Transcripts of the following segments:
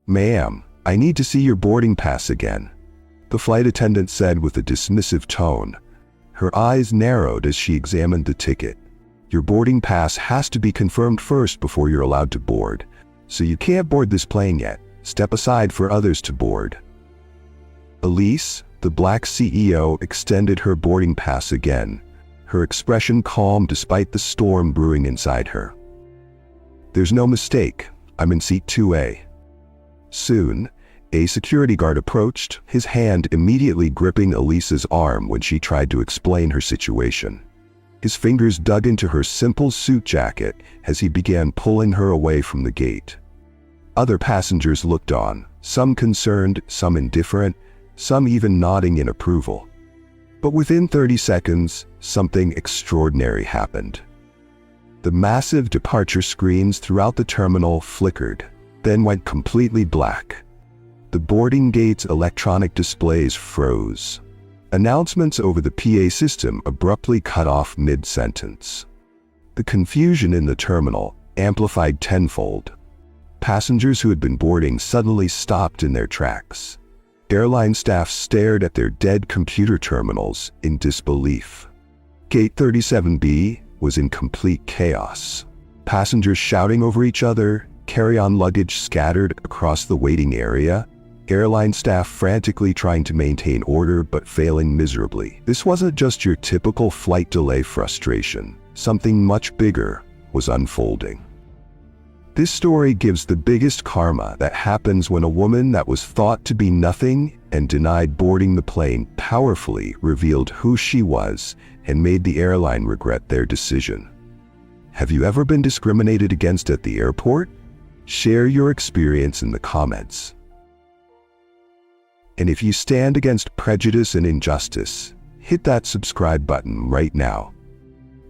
"Ma'am, I need to see your boarding pass again," the flight attendant said with a dismissive tone. Her eyes narrowed as she examined the ticket. "Your boarding pass has to be confirmed first before you're allowed to board, so you can't board this plane yet. Step aside for others to board." Elise, the black CEO, extended her boarding pass again, her expression calm despite the storm brewing inside her. "There's no mistake. I'm in seat 2A. Soon, a security guard approached, his hand immediately gripping Elise's arm when she tried to explain her situation. His fingers dug into her simple suit jacket as he began pulling her away from the gate. Other passengers looked on, some concerned, some indifferent, some even nodding in approval. But within 30 seconds, something extraordinary happened. The massive departure screens throughout the terminal flickered, then went completely black. The boarding gate's electronic displays froze. Announcements over the PA system abruptly cut off mid-sentence. The confusion in the terminal amplified tenfold. Passengers who had been boarding suddenly stopped in their tracks. Airline staff stared at their dead computer terminals in disbelief. Gate 37B was in complete chaos. Passengers shouting over each other, carry-on luggage scattered across the waiting area, airline staff frantically trying to maintain order but failing miserably. This wasn't just your typical flight delay frustration. Something much bigger was unfolding. This story gives the biggest karma that happens when a woman that was thought to be nothing and denied boarding the plane powerfully revealed who she was and made the airline regret their decision. Have you ever been discriminated against at the airport? Share your experience in the comments. And if you stand against prejudice and injustice, hit that subscribe button right now.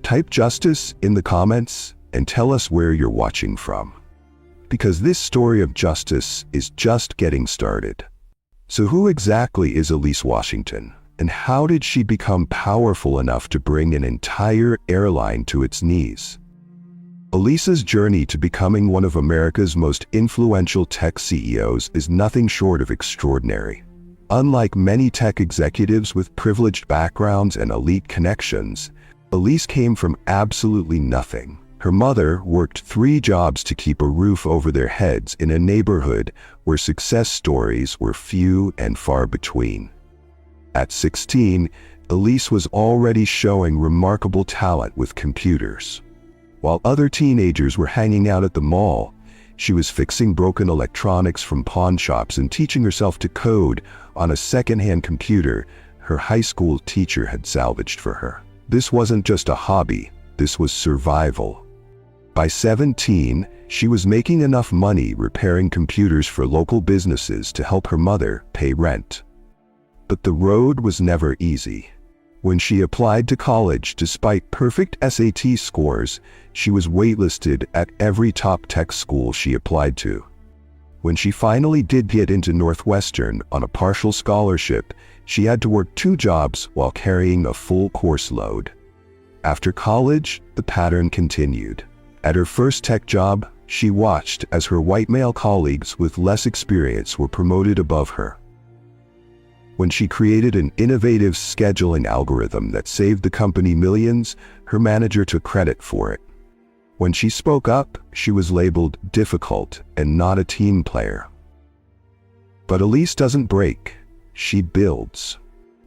Type justice in the comments and tell us where you're watching from. Because this story of justice is just getting started. So who exactly is Elise Washington, and how did she become powerful enough to bring an entire airline to its knees? Elise's journey to becoming one of America's most influential tech CEOs is nothing short of extraordinary. Unlike many tech executives with privileged backgrounds and elite connections, Elise came from absolutely nothing. Her mother worked 3 jobs to keep a roof over their heads in a neighborhood where success stories were few and far between. At 16, Elise was already showing remarkable talent with computers. While other teenagers were hanging out at the mall, she was fixing broken electronics from pawn shops and teaching herself to code on a second-hand computer her high school teacher had salvaged for her. This wasn't just a hobby, this was survival. By 17, she was making enough money repairing computers for local businesses to help her mother pay rent. But the road was never easy. When she applied to college, despite perfect SAT scores, she was waitlisted at every top tech school she applied to. When she finally did get into Northwestern on a partial scholarship, she had to work 2 jobs while carrying a full course load. After college, the pattern continued. At her first tech job, she watched as her white male colleagues with less experience were promoted above her. When she created an innovative scheduling algorithm that saved the company millions, her manager took credit for it. When she spoke up, she was labeled difficult and not a team player. But Elise doesn't break, she builds.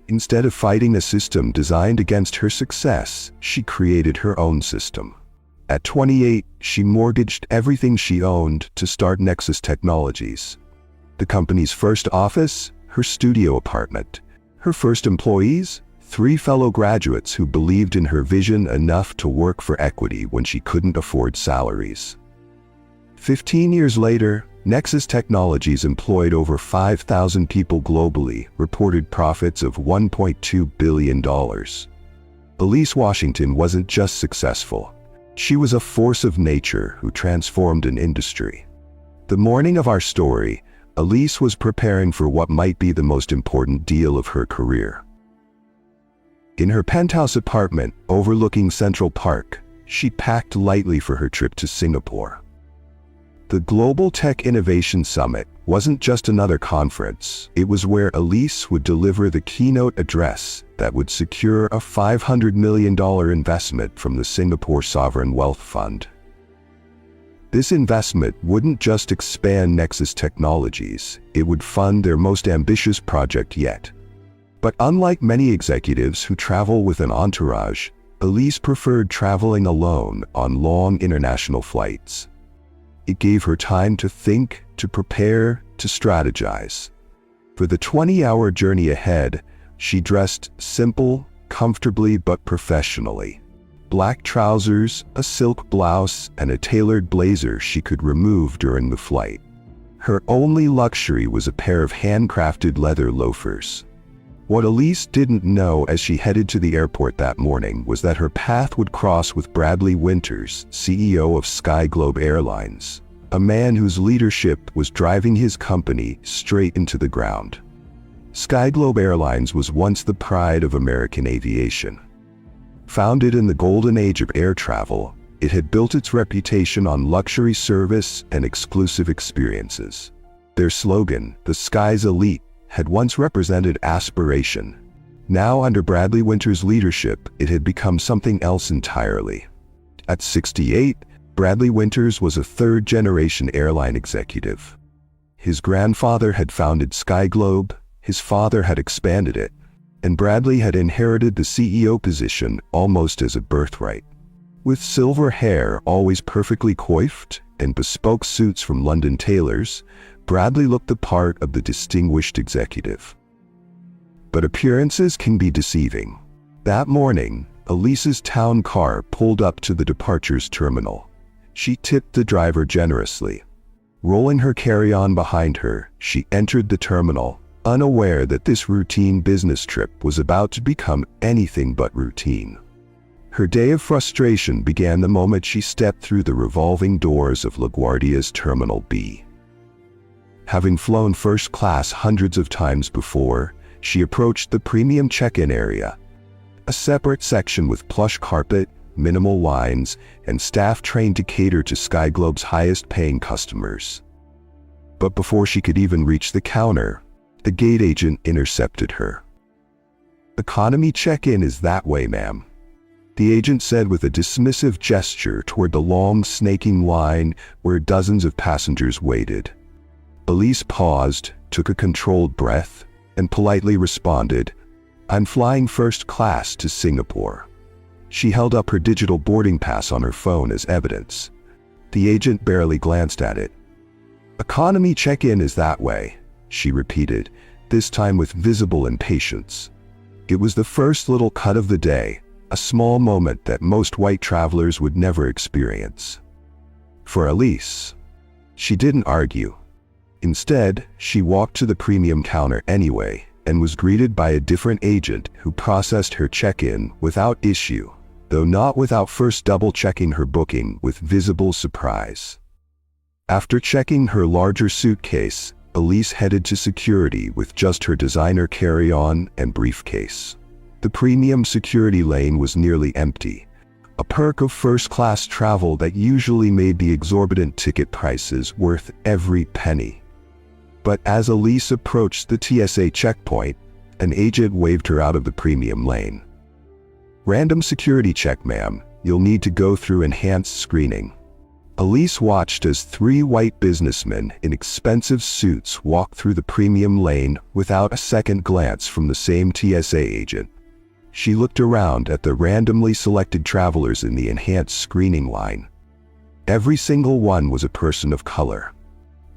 Instead of fighting a system designed against her success, she created her own system. At 28, she mortgaged everything she owned to start Nexus Technologies. The company's first office, her studio apartment. Her first employees, 3 fellow graduates who believed in her vision enough to work for equity when she couldn't afford salaries. 15 years later, Nexus Technologies employed over 5,000 people globally, reported profits of $1.2 billion. Elise Washington wasn't just successful. She was a force of nature who transformed an industry. The morning of our story, Elise was preparing for what might be the most important deal of her career. In her penthouse apartment overlooking Central Park, she packed lightly for her trip to Singapore. The Global Tech Innovation Summit wasn't just another conference. It was where Elise would deliver the keynote address that would secure a $500 million investment from the Singapore Sovereign Wealth Fund. This investment wouldn't just expand Nexus Technologies, it would fund their most ambitious project yet. But unlike many executives who travel with an entourage, Elise preferred traveling alone on long international flights. It gave her time to think, to prepare, to strategize. For the 20-hour journey ahead, she dressed simple, comfortably but professionally. Black trousers, a silk blouse, and a tailored blazer she could remove during the flight. Her only luxury was a pair of handcrafted leather loafers. What Elise didn't know as she headed to the airport that morning was that her path would cross with Bradley Winters, CEO of SkyGlobe Airlines, a man whose leadership was driving his company straight into the ground. SkyGlobe Airlines was once the pride of American aviation. Founded in the golden age of air travel, it had built its reputation on luxury service and exclusive experiences. Their slogan, "The Sky's Elite," had once represented aspiration. Now, under Bradley Winters' leadership, it had become something else entirely. At 68, Bradley Winters was a third-generation airline executive. His grandfather had founded SkyGlobe, his father had expanded it, and Bradley had inherited the CEO position almost as a birthright. With silver hair always perfectly coiffed and bespoke suits from London tailors, Bradley looked the part of the distinguished executive. But appearances can be deceiving. That morning, Elise's town car pulled up to the departures terminal. She tipped the driver generously. Rolling her carry-on behind her, she entered the terminal, unaware that this routine business trip was about to become anything but routine. Her day of frustration began the moment she stepped through the revolving doors of LaGuardia's Terminal B. Having flown first class hundreds of times before, she approached the premium check-in area, a separate section with plush carpet, minimal lines, and staff trained to cater to SkyGlobe's highest-paying customers. But before she could even reach the counter, the gate agent intercepted her. "Economy check-in is that way, ma'am," the agent said with a dismissive gesture toward the long, snaking line where dozens of passengers waited. Elise paused, took a controlled breath, and politely responded, "I'm flying first class to Singapore." She held up her digital boarding pass on her phone as evidence. The agent barely glanced at it. "Economy check-in is that way," she repeated, this time with visible impatience. It was the first little cut of the day, a small moment that most white travelers would never experience. For Elise, she didn't argue. Instead, she walked to the premium counter anyway and was greeted by a different agent who processed her check-in without issue, though not without first double-checking her booking with visible surprise. After checking her larger suitcase, Elise headed to security with just her designer carry-on and briefcase. The premium security lane was nearly empty, a perk of first-class travel that usually made the exorbitant ticket prices worth every penny. But as Elise approached the TSA checkpoint, an agent waved her out of the premium lane. "Random security check, ma'am. You'll need to go through enhanced screening." Elise watched as three white businessmen in expensive suits walked through the premium lane without a second glance from the same TSA agent. She looked around at the randomly selected travelers in the enhanced screening line. Every single one was a person of color.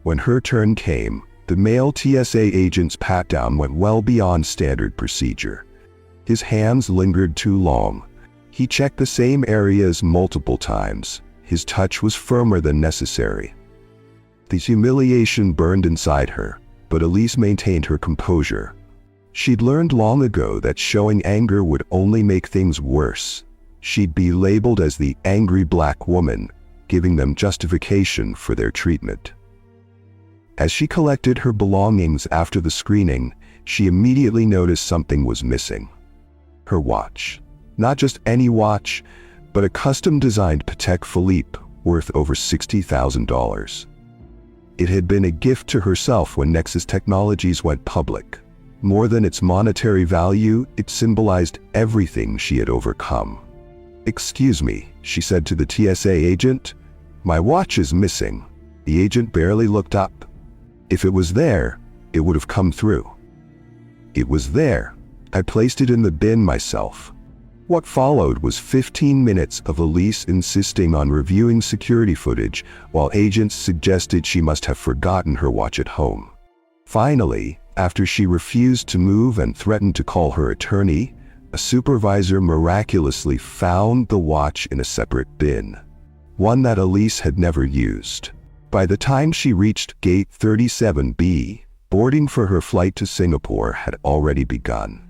When her turn came, the male TSA agent's pat-down went well beyond standard procedure. His hands lingered too long. He checked the same areas multiple times. His touch was firmer than necessary. The humiliation burned inside her, but Elise maintained her composure. She'd learned long ago that showing anger would only make things worse. She'd be labeled as the angry black woman, giving them justification for their treatment. As she collected her belongings after the screening, she immediately noticed something was missing. Her watch. Not just any watch, but a custom-designed Patek Philippe worth over $60,000. It had been a gift to herself when Nexus Technologies went public. More than its monetary value, it symbolized everything she had overcome. "Excuse me," she said to the TSA agent. "My watch is missing." The agent barely looked up. If it was there, it would have come through. It was there. I placed it in the bin myself. What followed was 15 minutes of Elise insisting on reviewing security footage while agents suggested she must have forgotten her watch at home. Finally, after she refused to move and threatened to call her attorney, a supervisor miraculously found the watch in a separate bin, one that Elise had never used. By the time she reached Gate 37B, boarding for her flight to Singapore had already begun.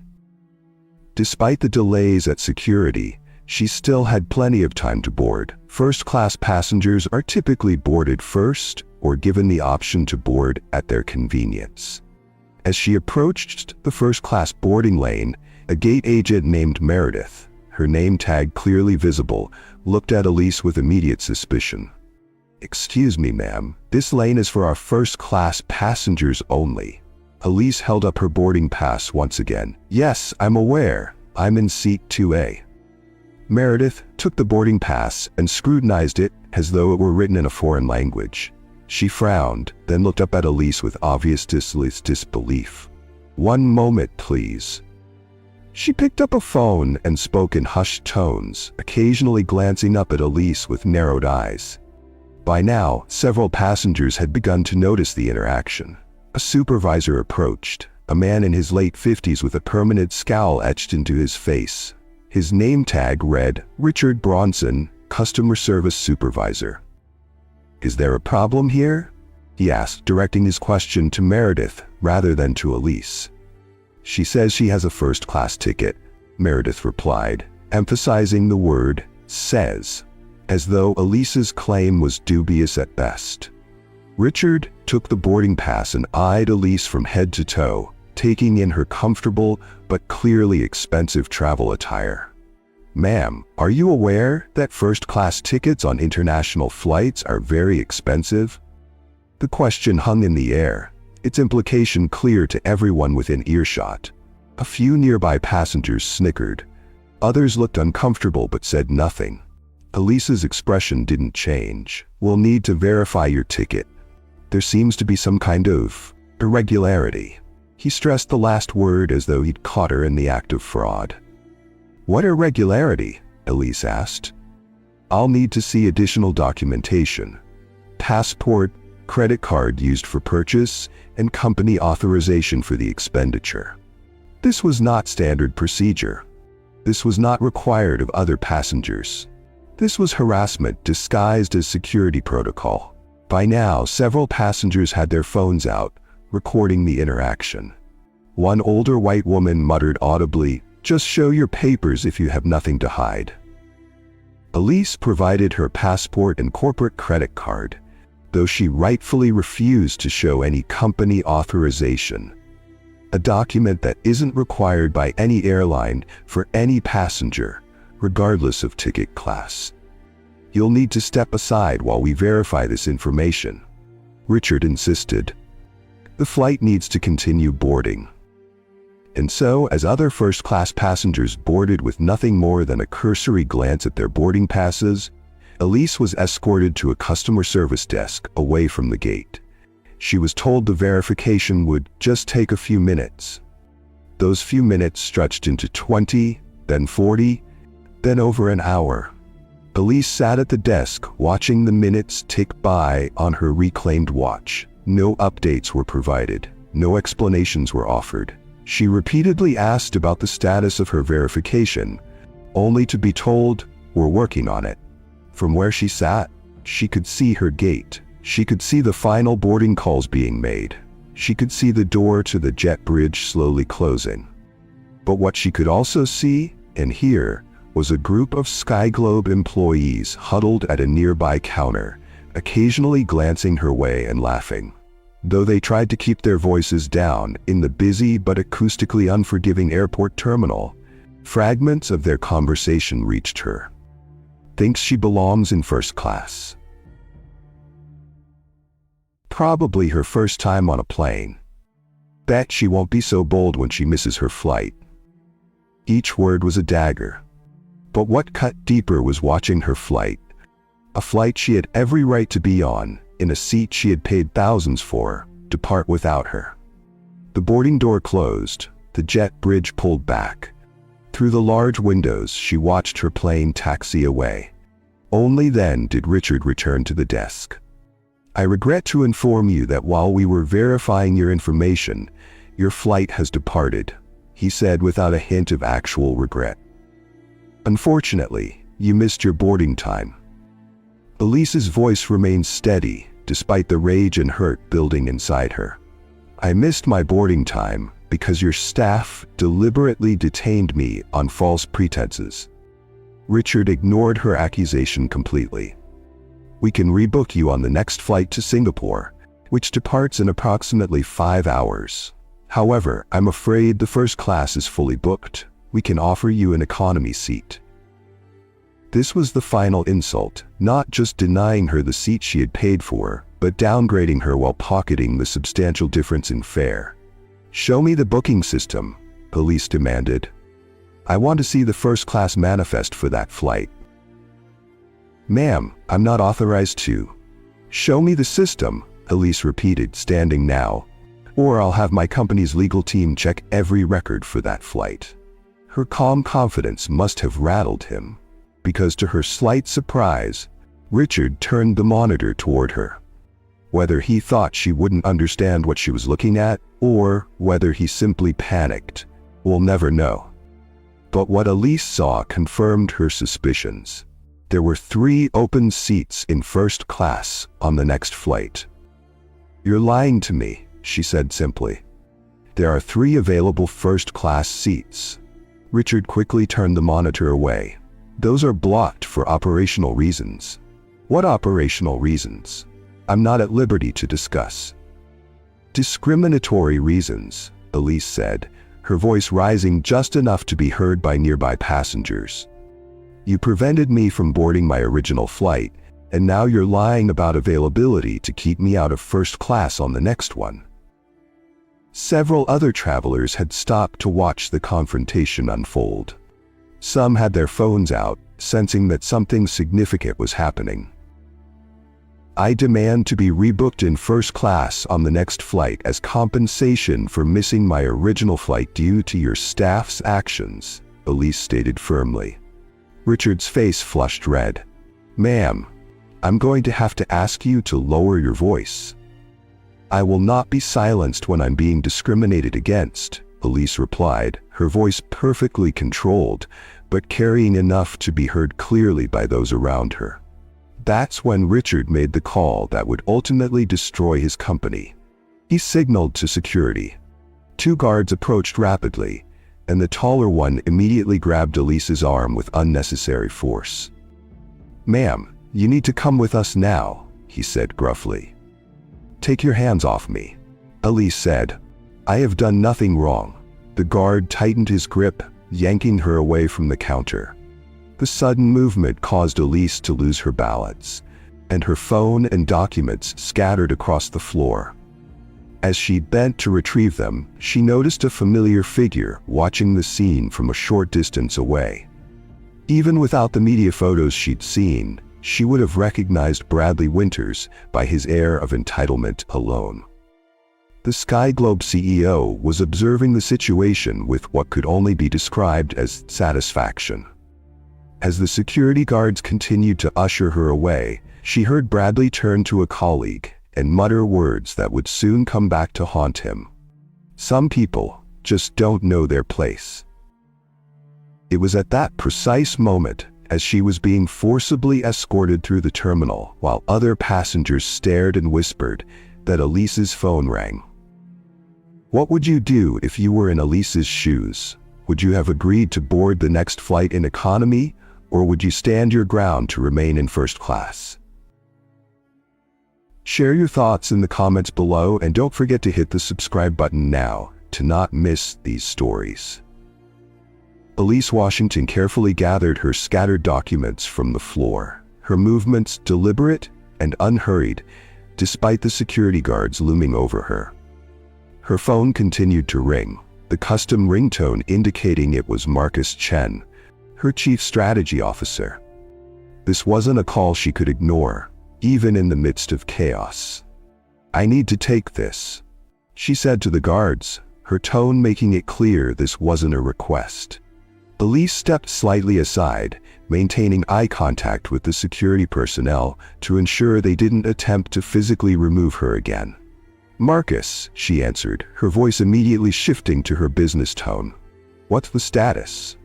Despite the delays at security, she still had plenty of time to board. First-class passengers are typically boarded first or given the option to board at their convenience. As she approached the first-class boarding lane, a gate agent named Meredith, her name tag clearly visible, looked at Elise with immediate suspicion. "Excuse me, ma'am, this lane is for our first-class passengers only." Elise held up her boarding pass once again. "Yes, I'm aware. I'm in seat 2A. Meredith took the boarding pass and scrutinized it as though it were written in a foreign language. She frowned, then looked up at Elise with obvious disbelief. "One moment, please." She picked up a phone and spoke in hushed tones, occasionally glancing up at Elise with narrowed eyes. By now, several passengers had begun to notice the interaction. A supervisor approached, a man in his late 50s with a permanent scowl etched into his face. His name tag read, Richard Bronson, Customer Service Supervisor. "Is there a problem here?" he asked, directing his question to Meredith rather than to Elise. "She says she has a first-class ticket," Meredith replied, emphasizing the word says, as though Elise's claim was dubious at best. Richard took the boarding pass and eyed Elise from head to toe, taking in her comfortable but clearly expensive travel attire. "Ma'am, are you aware that first-class tickets on international flights are very expensive?" The question hung in the air, its implication clear to everyone within earshot. A few nearby passengers snickered. Others looked uncomfortable but said nothing. Elise's expression didn't change. "We'll need to verify your ticket. There seems to be some kind of irregularity." He stressed the last word as though he'd caught her in the act of fraud. "What irregularity?" Elise asked. "I'll need to see additional documentation. Passport, credit card used for purchase, and company authorization for the expenditure." This was not standard procedure. This was not required of other passengers. This was harassment disguised as security protocol. By now, several passengers had their phones out, recording the interaction. One older white woman muttered audibly, "Just show your papers if you have nothing to hide." Elise provided her passport and corporate credit card, though she rightfully refused to show any company authorization, a document that isn't required by any airline for any passenger, regardless of ticket class. "You'll need to step aside while we verify this information," Richard insisted. "The flight needs to continue boarding." And so, as other first-class passengers boarded with nothing more than a cursory glance at their boarding passes, Elise was escorted to a customer service desk away from the gate. She was told the verification would just take a few minutes. Those few minutes stretched into 20, then 40, then over an hour. Elise sat at the desk, watching the minutes tick by on her reclaimed watch. No updates were provided. No explanations were offered. She repeatedly asked about the status of her verification, only to be told, "We're working on it." From where she sat, she could see her gate. She could see the final boarding calls being made. She could see the door to the jet bridge slowly closing. But what she could also see and hear was a group of Skyglobe employees huddled at a nearby counter, occasionally glancing her way and laughing. Though they tried to keep their voices down in the busy but acoustically unforgiving airport terminal, fragments of their conversation reached her. "Thinks she belongs in first class. Probably her first time on a plane. Bet she won't be so bold when she misses her flight. Each word was a dagger. But what cut deeper was watching her flight. A flight she had every right to be on, in a seat she had paid thousands for, depart without her. The boarding door closed, the jet bridge pulled back. Through the large windows, she watched her plane taxi away. Only then did Richard return to the desk. I regret to inform you that while we were verifying your information, your flight has departed, he said without a hint of actual regret. Unfortunately, you missed your boarding time. Elise's voice remained steady, despite the rage and hurt building inside her. I missed my boarding time because your staff deliberately detained me on false pretenses. Richard ignored her accusation completely. We can rebook you on the next flight to Singapore, which departs in approximately 5 hours. However, I'm afraid the first class is fully booked. We can offer you an economy seat. This was the final insult, not just denying her the seat she had paid for, but downgrading her while pocketing the substantial difference in fare. Show me the booking system, Elise demanded. I want to see the first-class manifest for that flight. Ma'am, I'm not authorized to. Show me the system, Elise repeated, standing now, or I'll have my company's legal team check every record for that flight. Her calm confidence must have rattled him, because to her slight surprise, Richard turned the monitor toward her. Whether he thought she wouldn't understand what she was looking at, or whether he simply panicked, we'll never know. But what Elise saw confirmed her suspicions. There were 3 open seats in first class on the next flight. You're lying to me, she said simply. There are 3 available first-class seats. Richard quickly turned the monitor away. Those are blocked for operational reasons. What operational reasons? I'm not at liberty to discuss. Discriminatory reasons, Elise said, her voice rising just enough to be heard by nearby passengers. You prevented me from boarding my original flight, and now you're lying about availability to keep me out of first class on the next one. Several other travelers had stopped to watch the confrontation unfold. Some had their phones out, sensing that something significant was happening. I demand to be rebooked in first class on the next flight as compensation for missing my original flight due to your staff's actions, Elise stated firmly. Richard's face flushed red. Ma'am, I'm going to have to ask you to lower your voice. I will not be silenced when I'm being discriminated against, Elise replied, her voice perfectly controlled, but carrying enough to be heard clearly by those around her. That's when Richard made the call that would ultimately destroy his company. He signaled to security. 2 guards approached rapidly, and the taller one immediately grabbed Elise's arm with unnecessary force. Ma'am, you need to come with us now, he said gruffly. Take your hands off me, Elise said. I have done nothing wrong. The guard tightened his grip, yanking her away from the counter. The sudden movement caused Elise to lose her balance, and her phone and documents scattered across the floor. As she bent to retrieve them, she noticed a familiar figure watching the scene from a short distance away. Even without the media photos she'd seen, she would have recognized Bradley Winters by his air of entitlement alone. The Sky Globe CEO was observing the situation with what could only be described as satisfaction. As the security guards continued to usher her away, she heard Bradley turn to a colleague and mutter words that would soon come back to haunt him. Some people just don't know their place. It was at that precise moment, as she was being forcibly escorted through the terminal while other passengers stared and whispered, that Elise's phone rang. What would you do if you were in Elise's shoes? Would you have agreed to board the next flight in economy, or would you stand your ground to remain in first class? Share your thoughts in the comments below, and don't forget to hit the subscribe button now to not miss these stories. Elise Washington carefully gathered her scattered documents from the floor, her movements deliberate and unhurried, despite the security guards looming over her. Her phone continued to ring, the custom ringtone indicating it was Marcus Chen, her chief strategy officer. This wasn't a call she could ignore, even in the midst of chaos. "I need to take this," she said to the guards, her tone making it clear this wasn't a request. Elise stepped slightly aside, maintaining eye contact with the security personnel to ensure they didn't attempt to physically remove her again. "Marcus," she answered, her voice immediately shifting to her business tone. "What's the status?"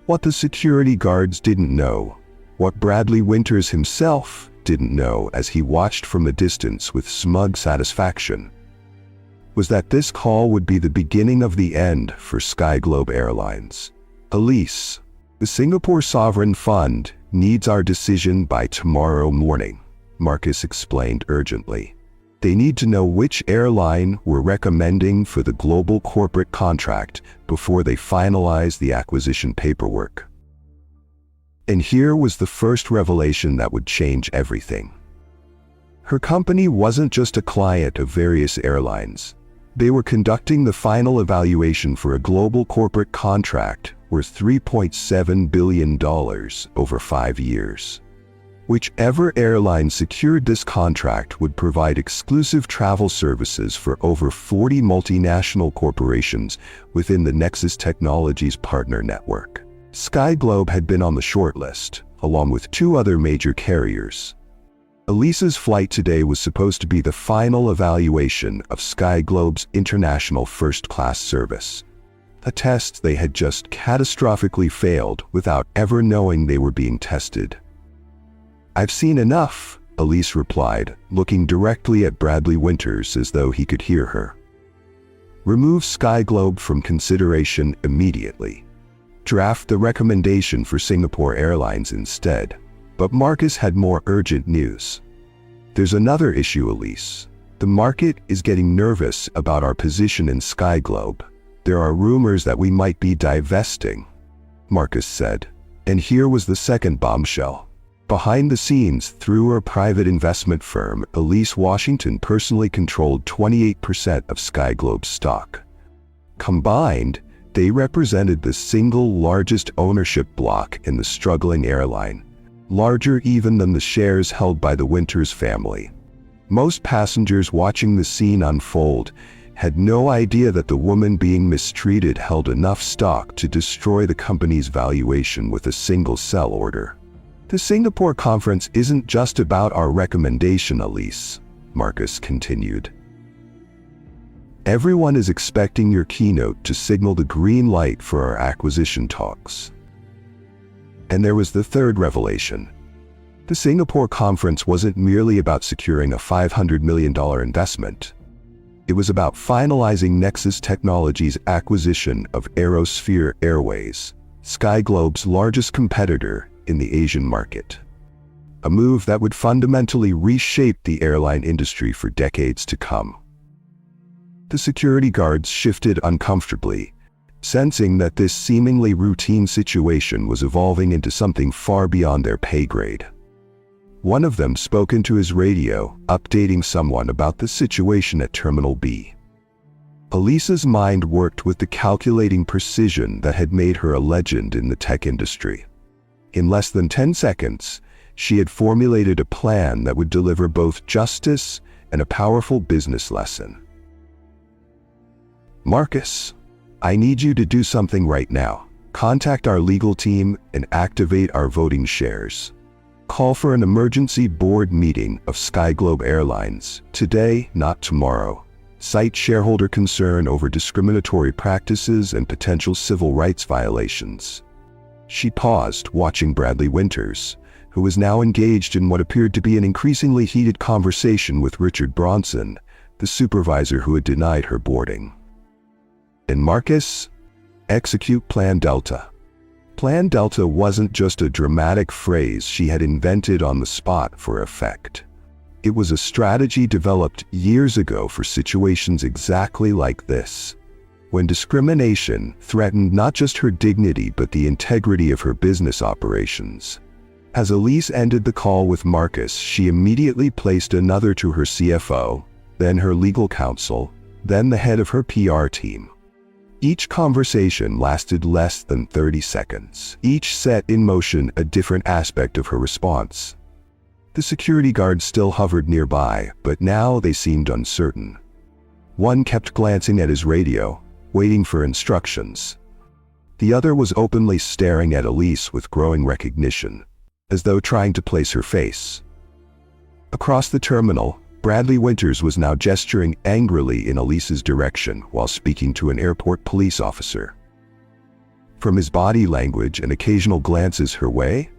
What the security guards didn't know, what Bradley Winters himself didn't know as he watched from a distance with smug satisfaction, was that this call would be the beginning of the end for SkyGlobe Airlines. "Elise, the Singapore Sovereign Fund needs our decision by tomorrow morning," Marcus explained urgently. "They need to know which airline we're recommending for the global corporate contract before they finalize the acquisition paperwork." And here was the first revelation that would change everything. Her company wasn't just a client of various airlines. They were conducting the final evaluation for a global corporate contract worth $3.7 billion over 5 years. Whichever airline secured this contract would provide exclusive travel services for over 40 multinational corporations within the Nexus Technologies partner network. SkyGlobe had been on the shortlist, along with 2 other major carriers. Elisa's flight today was supposed to be the final evaluation of SkyGlobe's international first-class service, a test they had just catastrophically failed without ever knowing they were being tested. "I've seen enough," Elise replied, looking directly at Bradley Winters as though he could hear her. "Remove SkyGlobe from consideration immediately. Draft the recommendation for Singapore Airlines instead." But Marcus had more urgent news. "There's another issue, Elise. The market is getting nervous about our position in SkyGlobe. There are rumors that we might be divesting," Marcus said. And here was the second bombshell. Behind the scenes, through her private investment firm, Elise Washington personally controlled 28% of SkyGlobe's stock. Combined, they represented the single largest ownership block in the struggling airline, larger even than the shares held by the Winters family. Most passengers watching the scene unfold had no idea that the woman being mistreated held enough stock to destroy the company's valuation with a single sell order. "The Singapore conference isn't just about our recommendation, Elise," Marcus continued. "Everyone is expecting your keynote to signal the green light for our acquisition talks." And there was the third revelation. The Singapore conference wasn't merely about securing a $500 million investment. It was about finalizing Nexus Technologies' acquisition of Aerosphere Airways, SkyGlobe's largest competitor in the Asian market. A move that would fundamentally reshape the airline industry for decades to come. The security guards shifted uncomfortably, sensing that this seemingly routine situation was evolving into something far beyond their pay grade. One of them spoke into his radio, updating someone about the situation at Terminal B. Elisa's mind worked with the calculating precision that had made her a legend in the tech industry. In less than 10 seconds, she had formulated a plan that would deliver both justice and a powerful business lesson. "Marcus, I need you to do something right now. Contact our legal team and activate our voting shares. Call for an emergency board meeting of SkyGlobe Airlines, today, not tomorrow. Cite shareholder concern over discriminatory practices and potential civil rights violations." She paused, watching Bradley Winters, who was now engaged in what appeared to be an increasingly heated conversation with Richard Bronson, the supervisor who had denied her boarding. "And Marcus, execute Plan Delta." Plan Delta wasn't just a dramatic phrase she had invented on the spot for effect. It was a strategy developed years ago for situations exactly like this, when discrimination threatened not just her dignity but the integrity of her business operations. As Elise ended the call with Marcus, she immediately placed another to her CFO, then her legal counsel, then the head of her PR team. Each conversation lasted less than 30 seconds. Each set in motion a different aspect of her response. The security guards still hovered nearby, but now they seemed uncertain. One kept glancing at his radio, waiting for instructions. The other was openly staring at Elise with growing recognition, as though trying to place her face. Across the terminal, Bradley Winters was now gesturing angrily in Elise's direction while speaking to an airport police officer. From his body language and occasional glances her way,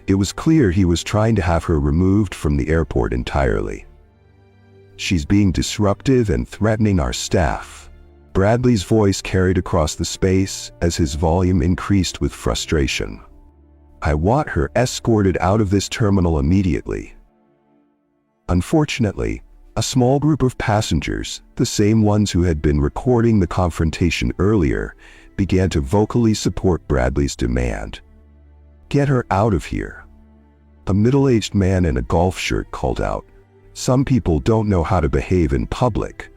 it was clear he was trying to have her removed from the airport entirely. "She's being disruptive and threatening our staff." Bradley's voice carried across the space as his volume increased with frustration. "I want her escorted out of this terminal immediately." Unfortunately, a small group of passengers, the same ones who had been recording the confrontation earlier, began to vocally support Bradley's demand. "Get her out of here." A middle-aged man in a golf shirt called out, "Some people don't know how to behave in public."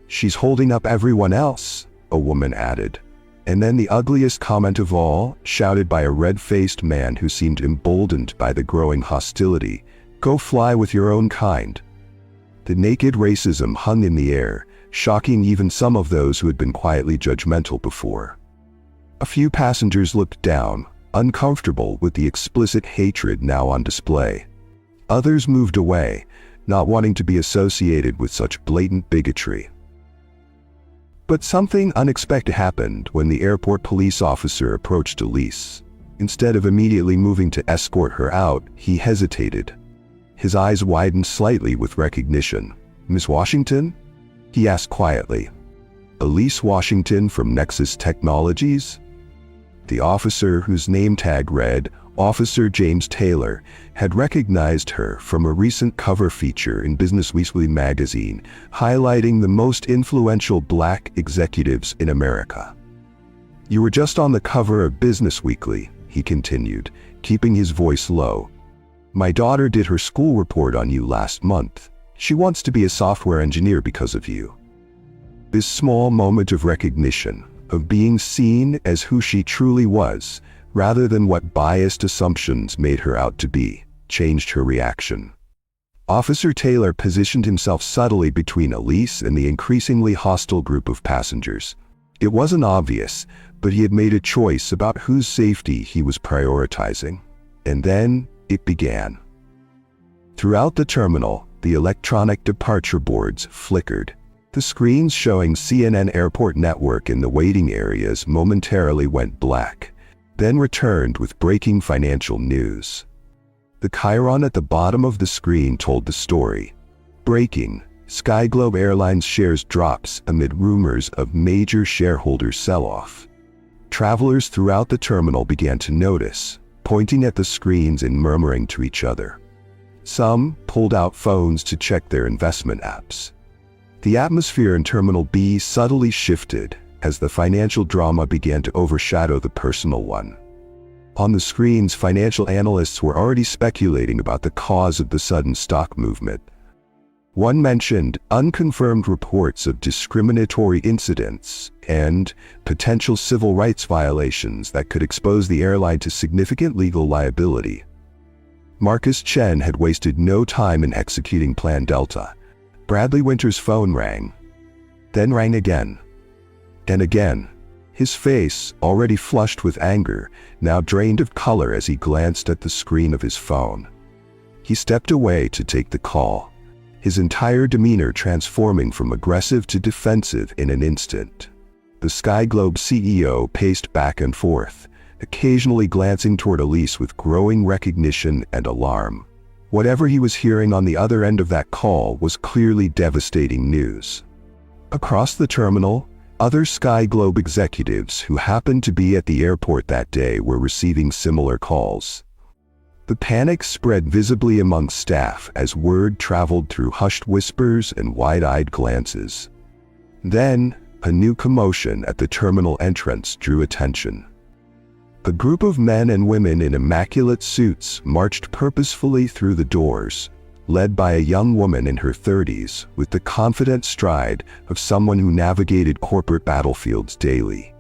"She's holding up everyone else," a woman added. And then the ugliest comment of all, shouted by a red-faced man who seemed emboldened by the growing hostility, "Go fly with your own kind." The naked racism hung in the air, shocking even some of those who had been quietly judgmental before. A few passengers looked down, uncomfortable with the explicit hatred now on display. Others moved away, not wanting to be associated with such blatant bigotry. But something unexpected happened when the airport police officer approached Elise. Instead of immediately moving to escort her out, he hesitated. His eyes widened slightly with recognition. "Miss Washington?" he asked quietly. "Elise Washington from Nexus Technologies?" The officer, whose name tag read Officer James Taylor, had recognized her from a recent cover feature in Business Weekly magazine, highlighting the most influential Black executives in America. "You were just on the cover of Business Weekly," he continued, keeping his voice low. "My daughter did her school report on you last month. She wants to be a software engineer because of you." This small moment of recognition, of being seen as who she truly was, rather than what biased assumptions made her out to be, changed her reaction. Officer Taylor positioned himself subtly between Elise and the increasingly hostile group of passengers. It wasn't obvious, but he had made a choice about whose safety he was prioritizing. And then it began. Throughout the terminal, the electronic departure boards flickered. The screens showing CNN Airport Network in the waiting areas momentarily went black, then returned with breaking financial news. The chyron at the bottom of the screen told the story. Breaking: SkyGlobe Airlines shares drops amid rumors of major shareholder sell-off. Travelers throughout the terminal began to notice, pointing at the screens and murmuring to each other. Some pulled out phones to check their investment apps. The atmosphere in Terminal B subtly shifted as the financial drama began to overshadow the personal one. On the screens, financial analysts were already speculating about the cause of the sudden stock movement. One mentioned unconfirmed reports of discriminatory incidents and potential civil rights violations that could expose the airline to significant legal liability. Marcus Chen had wasted no time in executing Plan Delta. Bradley Winters' phone rang, then rang again, and again. His face, already flushed with anger, now drained of color as he glanced at the screen of his phone. He stepped away to take the call, his entire demeanor transforming from aggressive to defensive in an instant. The SkyGlobe CEO paced back and forth, occasionally glancing toward Elise with growing recognition and alarm. Whatever he was hearing on the other end of that call was clearly devastating news. Across the terminal, other SkyGlobe executives who happened to be at the airport that day were receiving similar calls. The panic spread visibly among staff as word traveled through hushed whispers and wide-eyed glances. Then, a new commotion at the terminal entrance drew attention. A group of men and women in immaculate suits marched purposefully through the doors, led by a young woman in her 30s with the confident stride of someone who navigated corporate battlefields daily.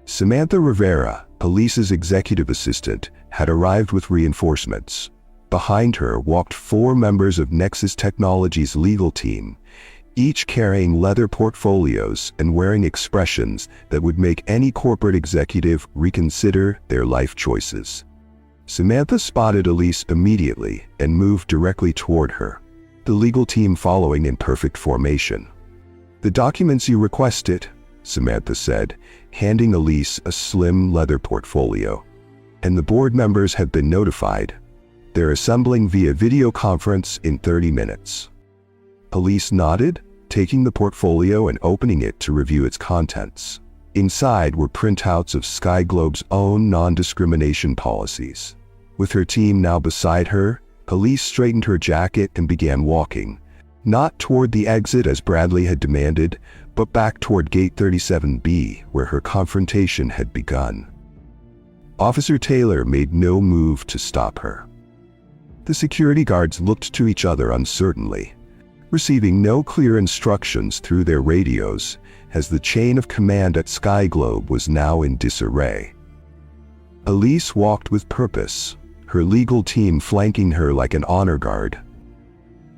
Samantha Rivera, police's executive assistant, had arrived with reinforcements. Behind her walked 4 members of Nexus Technologies' legal team, each carrying leather portfolios and wearing expressions that would make any corporate executive reconsider their life choices. Samantha spotted Elise immediately and moved directly toward her, the legal team following in perfect formation. "The documents you requested," Samantha said, handing Elise a slim leather portfolio. "And the board members have been notified. They're assembling via video conference in 30 minutes. Elise nodded, taking the portfolio and opening it to review its contents. Inside were printouts of Sky Globe's own non-discrimination policies. With her team now beside her, Elise straightened her jacket and began walking, not toward the exit as Bradley had demanded, but back toward Gate 37B, where her confrontation had begun. Officer Taylor made no move to stop her. The security guards looked to each other uncertainly, receiving no clear instructions through their radios, as the chain of command at Sky Globe was now in disarray. Elise walked with purpose, her legal team flanking her like an honor guard.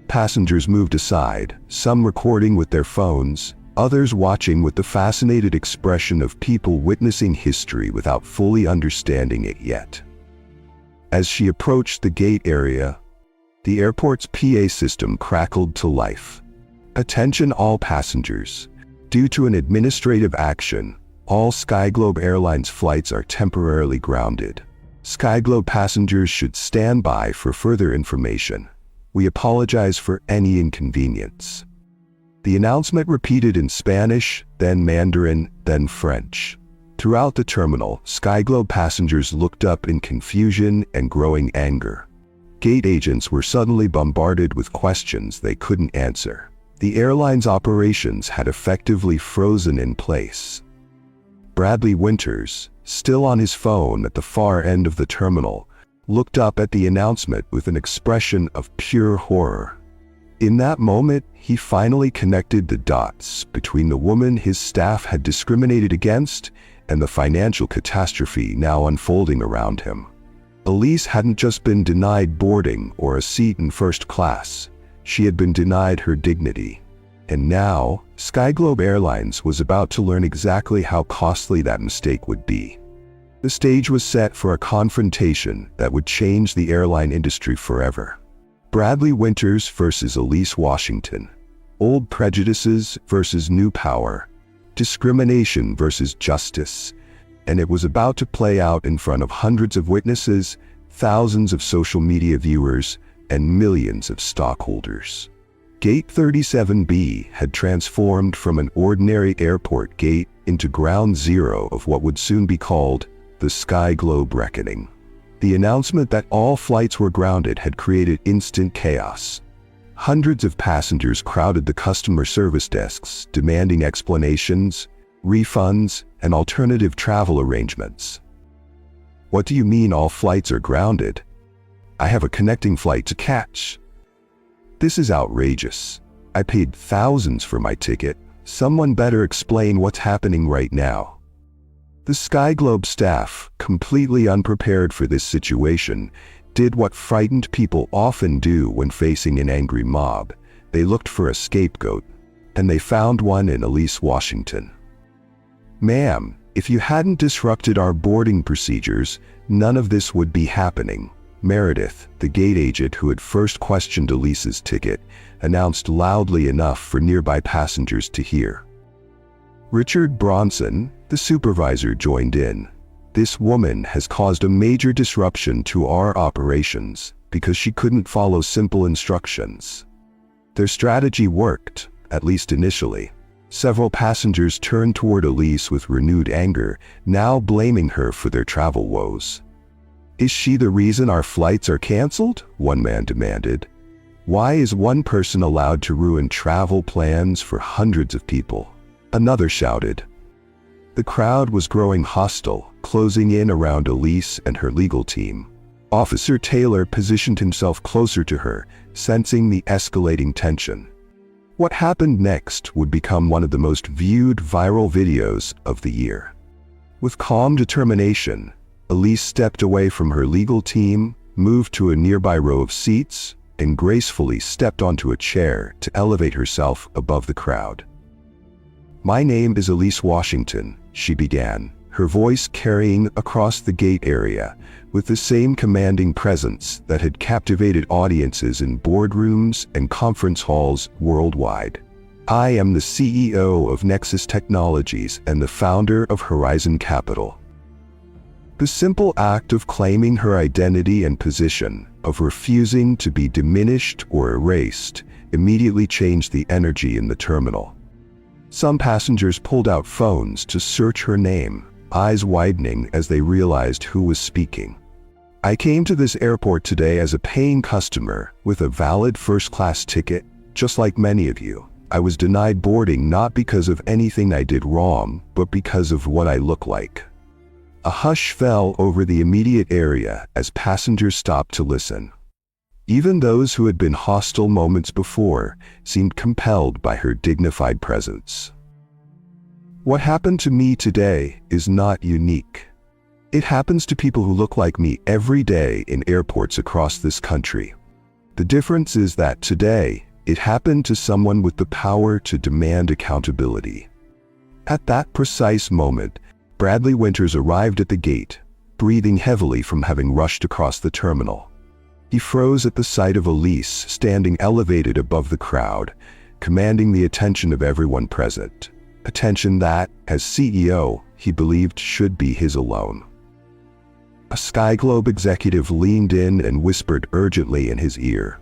Passengers moved aside, some recording with their phones, others watching with the fascinated expression of people witnessing history without fully understanding it yet. As she approached the gate area, the airport's PA system crackled to life. "Attention all passengers. Due to an administrative action, all Sky Globe Airlines flights are temporarily grounded. Sky Globe passengers should stand by for further information. We apologize for any inconvenience." The announcement repeated in Spanish, then Mandarin, then French. Throughout the terminal, Sky Globe passengers looked up in confusion and growing anger. Gate agents were suddenly bombarded with questions they couldn't answer. The airline's operations had effectively frozen in place. Bradley Winters, still on his phone at the far end of the terminal, looked up at the announcement with an expression of pure horror. In that moment, he finally connected the dots between the woman his staff had discriminated against and the financial catastrophe now unfolding around him. Elise hadn't just been denied boarding or a seat in first class, she had been denied her dignity. And now, Sky Globe Airlines was about to learn exactly how costly that mistake would be. The stage was set for a confrontation that would change the airline industry forever. Bradley Winters versus Elise Washington. Old prejudices versus new power. Discrimination versus justice. And it was about to play out in front of hundreds of witnesses, thousands of social media viewers, and millions of stockholders. Gate 37B had transformed from an ordinary airport gate into ground zero of what would soon be called the Sky Globe Reckoning. The announcement that all flights were grounded had created instant chaos. Hundreds of passengers crowded the customer service desks, demanding explanations, refunds, and alternative travel arrangements. "What do you mean all flights are grounded? I have a connecting flight to catch. This is outrageous. I paid thousands for my ticket. Someone better explain what's happening right now." The Sky Globe staff, completely unprepared for this situation, did what frightened people often do when facing an angry mob. They looked for a scapegoat, and they found one in Elise Washington. "Ma'am, if you hadn't disrupted our boarding procedures, none of this would be happening," Meredith, the gate agent who had first questioned Elise's ticket, announced loudly enough for nearby passengers to hear. Richard Bronson, the supervisor, joined in. "This woman has caused a major disruption to our operations because she couldn't follow simple instructions." Their strategy worked, at least initially. Several passengers turned toward Elise with renewed anger, now blaming her for their travel woes. "Is she the reason our flights are canceled?" one man demanded. "Why is one person allowed to ruin travel plans for hundreds of people?" Another shouted. The crowd was growing hostile, closing in around Elise and her legal team. Officer Taylor positioned himself closer to her, sensing the escalating tension. What happened next would become one of the most viewed viral videos of the year. With calm determination, Elise stepped away from her legal team, moved to a nearby row of seats, and gracefully stepped onto a chair to elevate herself above the crowd. "My name is Elise Washington," she began, her voice carrying across the gate area with the same commanding presence that had captivated audiences in boardrooms and conference halls worldwide. "I am the CEO of Nexus Technologies and the founder of Horizon Capital." The simple act of claiming her identity and position, of refusing to be diminished or erased, immediately changed the energy in the terminal. Some passengers pulled out phones to search her name, eyes widening as they realized who was speaking. "I came to this airport today as a paying customer with a valid first-class ticket, just like many of you. I was denied boarding not because of anything I did wrong, but because of what I look like." A hush fell over the immediate area as passengers stopped to listen. Even those who had been hostile moments before seemed compelled by her dignified presence. "What happened to me today is not unique. It happens to people who look like me every day in airports across this country. The difference is that today, it happened to someone with the power to demand accountability." At that precise moment, Bradley Winters arrived at the gate, breathing heavily from having rushed across the terminal. He froze at the sight of Elise standing elevated above the crowd, commanding the attention of everyone present. Attention that, as CEO, he believed should be his alone. A SkyGlobe executive leaned in and whispered urgently in his ear.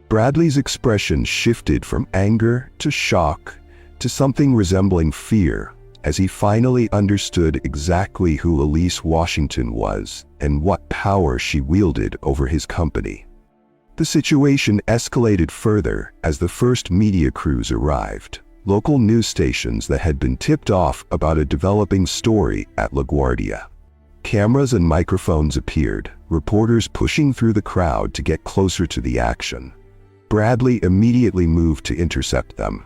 Bradley's expression shifted from anger to shock to something resembling fear as he finally understood exactly who Elise Washington was and what power she wielded over his company. The situation escalated further as the first media crews arrived, local news stations that had been tipped off about a developing story at LaGuardia. Cameras and microphones appeared, reporters pushing through the crowd to get closer to the action. Bradley immediately moved to intercept them.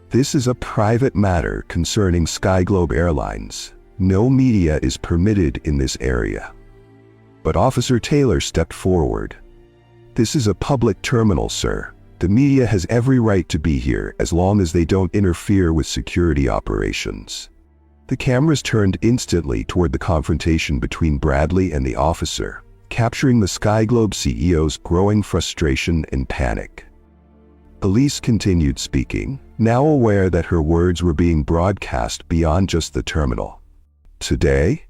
"This is a private matter concerning SkyGlobe Airlines. No media is permitted in this area." But Officer Taylor stepped forward. "This is a public terminal, sir. The media has every right to be here as long as they don't interfere with security operations." The cameras turned instantly toward the confrontation between Bradley and the officer, capturing the SkyGlobe CEO's growing frustration and panic. Elise continued speaking, now aware that her words were being broadcast beyond just the terminal. "Today,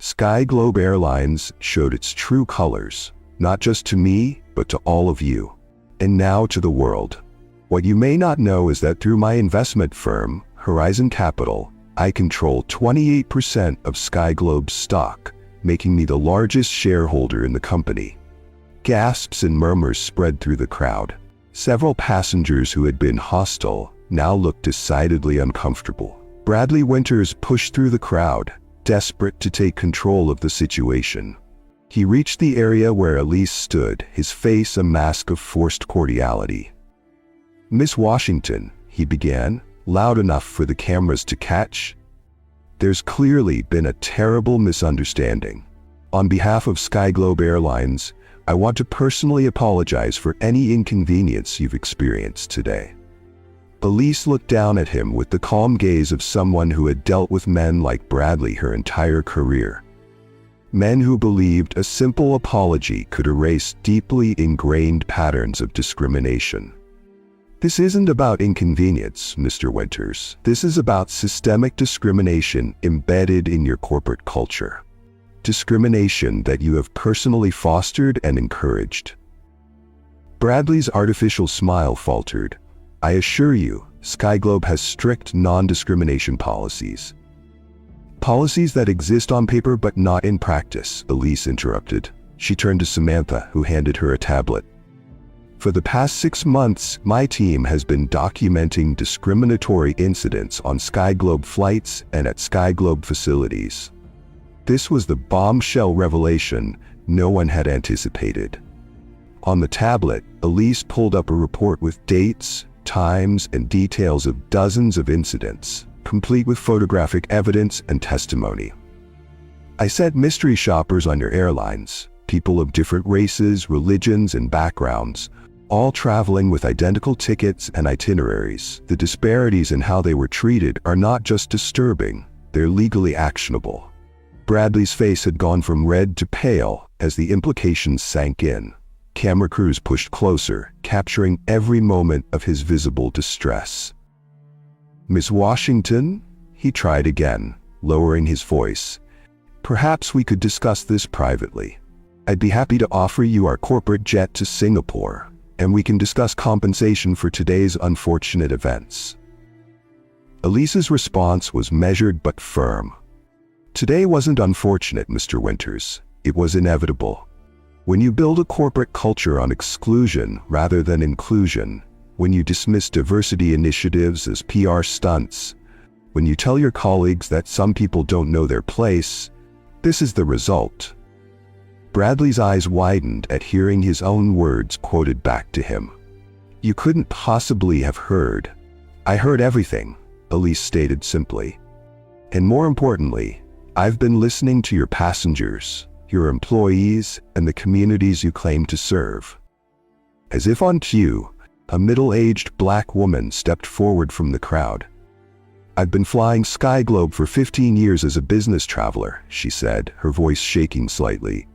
SkyGlobe Airlines showed its true colors, not just to me, but to all of you, and now to the world. What you may not know is that through my investment firm, Horizon Capital, I control 28% of SkyGlobe's stock, making me the largest shareholder in the company." Gasps and murmurs spread through the crowd. Several passengers who had been hostile now looked decidedly uncomfortable. Bradley Winters pushed through the crowd, desperate to take control of the situation. He reached the area where Elise stood, his face a mask of forced cordiality. "Miss Washington," he began, loud enough for the cameras to catch. "There's clearly been a terrible misunderstanding. On behalf of SkyGlobe Airlines, I want to personally apologize for any inconvenience you've experienced today." Elise looked down at him with the calm gaze of someone who had dealt with men like Bradley her entire career. Men who believed a simple apology could erase deeply ingrained patterns of discrimination. "This isn't about inconvenience, Mr. Winters. This is about systemic discrimination embedded in your corporate culture. Discrimination that you have personally fostered and encouraged." Bradley's artificial smile faltered. "I assure you, SkyGlobe has strict non-discrimination policies." "Policies that exist on paper but not in practice," Elise interrupted. She turned to Samantha, who handed her a tablet. "For the past 6 months, my team has been documenting discriminatory incidents on SkyGlobe flights and at SkyGlobe facilities. This was the bombshell revelation no one had anticipated. On the tablet, Elise pulled up a report with dates, times, and details of dozens of incidents, complete with photographic evidence and testimony. I sent mystery shoppers on your airlines, people of different races, religions, and backgrounds, all traveling with identical tickets and itineraries. The disparities in how they were treated are not just disturbing, they're legally actionable. Bradley's face had gone from red to pale as the implications sank in. Camera crews pushed closer, capturing every moment of his visible distress. "Miss Washington?" He tried again, lowering his voice. "Perhaps we could discuss this privately. I'd be happy to offer you our corporate jet to Singapore, and we can discuss compensation for today's unfortunate events." Elise's response was measured but firm. "Today wasn't unfortunate, Mr. Winters. It was inevitable. When you build a corporate culture on exclusion rather than inclusion, when you dismiss diversity initiatives as PR stunts, when you tell your colleagues that some people don't know their place, this is the result." Bradley's eyes widened at hearing his own words quoted back to him. "You couldn't possibly have heard." "I heard everything," Elise stated simply. "And more importantly, I've been listening to your passengers, your employees, and the communities you claim to serve." As if on cue, a middle-aged black woman stepped forward from the crowd. "I've been flying Skyglobe for 15 years as a business traveler," she said, her voice shaking slightly.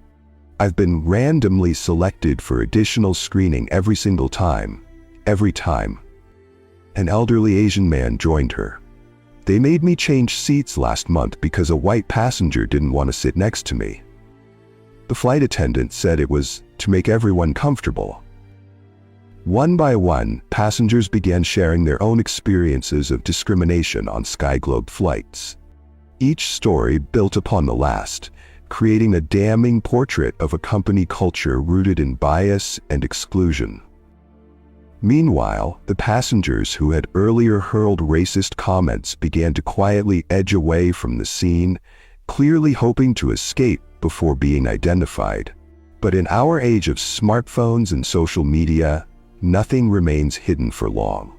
"I've been randomly selected for additional screening every single time. Every time." An elderly Asian man joined her. "They made me change seats last month because a white passenger didn't want to sit next to me. The flight attendant said it was to make everyone comfortable." One by one, passengers began sharing their own experiences of discrimination on Skyglobe flights. Each story built upon the last, creating a damning portrait of a company culture rooted in bias and exclusion. Meanwhile, the passengers who had earlier hurled racist comments began to quietly edge away from the scene, clearly hoping to escape before being identified. But in our age of smartphones and social media, nothing remains hidden for long.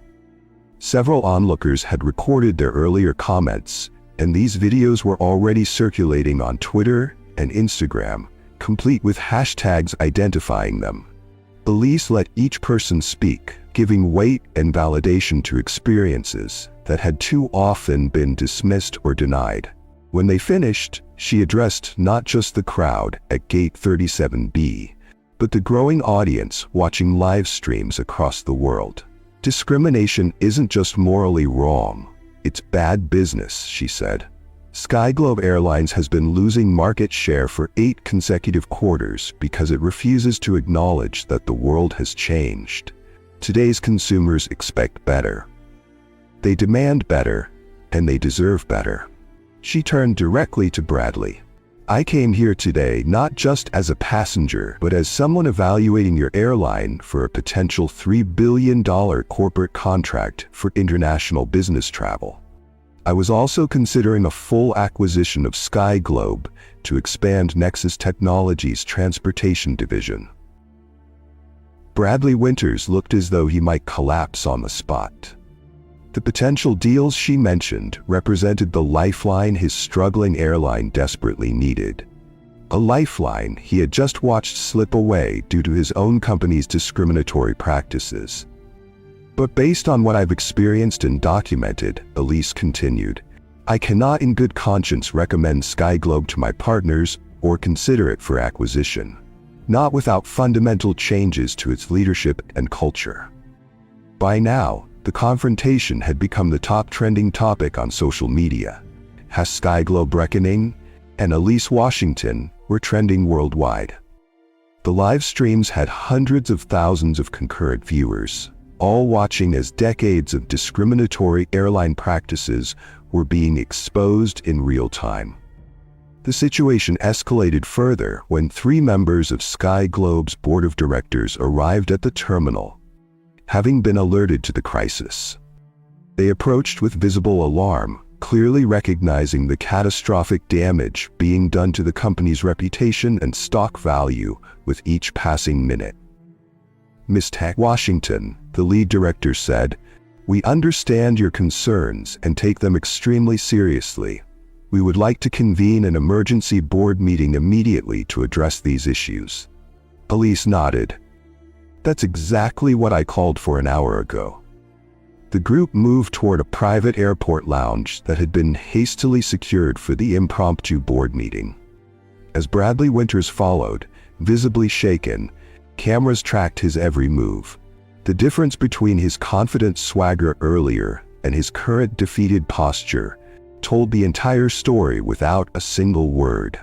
Several onlookers had recorded their earlier comments, and these videos were already circulating on Twitter and Instagram, complete with hashtags identifying them. Elise let each person speak, giving weight and validation to experiences that had too often been dismissed or denied. When they finished, she addressed not just the crowd at Gate 37B, but the growing audience watching live streams across the world. "Discrimination isn't just morally wrong, it's bad business," she said. "Skyglobe Airlines has been losing market share for 8 consecutive quarters because it refuses to acknowledge that the world has changed. Today's consumers expect better. They demand better, and they deserve better." She turned directly to Bradley. "I came here today not just as a passenger, but as someone evaluating your airline for a potential $3 billion corporate contract for international business travel. I was also considering a full acquisition of Skyglobe to expand Nexus Technologies' transportation division." Bradley Winters looked as though he might collapse on the spot. The potential deals she mentioned represented the lifeline his struggling airline desperately needed. A lifeline he had just watched slip away due to his own company's discriminatory practices. "But based on what I've experienced and documented," Elise continued, "I cannot in good conscience recommend Skyglobe to my partners or consider it for acquisition. Not without fundamental changes to its leadership and culture." By now, the confrontation had become the top trending topic on social media. #Skyglobe Reckoning and Elise Washington were trending worldwide. The live streams had hundreds of thousands of concurrent viewers, all watching as decades of discriminatory airline practices were being exposed in real time. The situation escalated further when 3 members of Skyglobe's board of directors arrived at the terminal, having been alerted to the crisis. They approached with visible alarm, clearly recognizing the catastrophic damage being done to the company's reputation and stock value with each passing minute. Ms. Washington, the lead director, said, "We understand your concerns and take them extremely seriously. We would like to convene an emergency board meeting immediately to address these issues." Elise nodded. "That's exactly what I called for an hour ago." The group moved toward a private airport lounge that had been hastily secured for the impromptu board meeting. As Bradley Winters followed, visibly shaken, cameras tracked his every move. The difference between his confident swagger earlier and his current defeated posture told the entire story without a single word.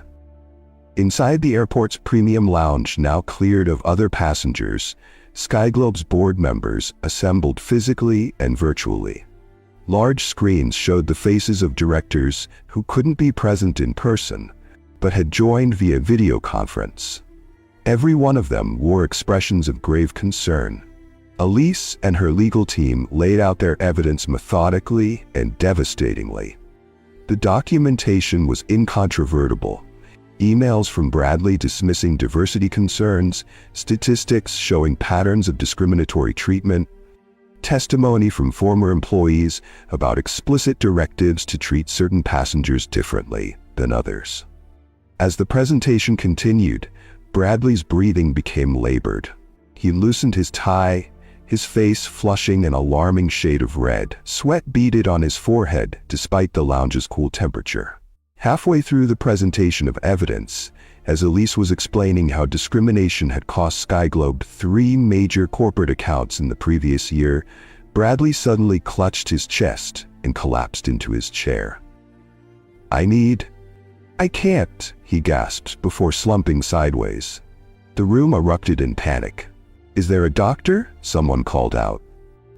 Inside the airport's premium lounge, now cleared of other passengers, Skyglobe's board members assembled physically and virtually. Large screens showed the faces of directors who couldn't be present in person, but had joined via video conference. Every one of them wore expressions of grave concern. Elise and her legal team laid out their evidence methodically and devastatingly. The documentation was incontrovertible. Emails from Bradley dismissing diversity concerns, statistics showing patterns of discriminatory treatment, testimony from former employees about explicit directives to treat certain passengers differently than others. As the presentation continued, Bradley's breathing became labored. He loosened his tie, his face flushing an alarming shade of red. Sweat beaded on his forehead despite the lounge's cool temperature. Halfway through the presentation of evidence, as Elise was explaining how discrimination had cost Skyglobe 3 major corporate accounts in the previous year, Bradley suddenly clutched his chest and collapsed into his chair. I can't, he gasped before slumping sideways. The room erupted in panic. "Is there a doctor?" someone called out.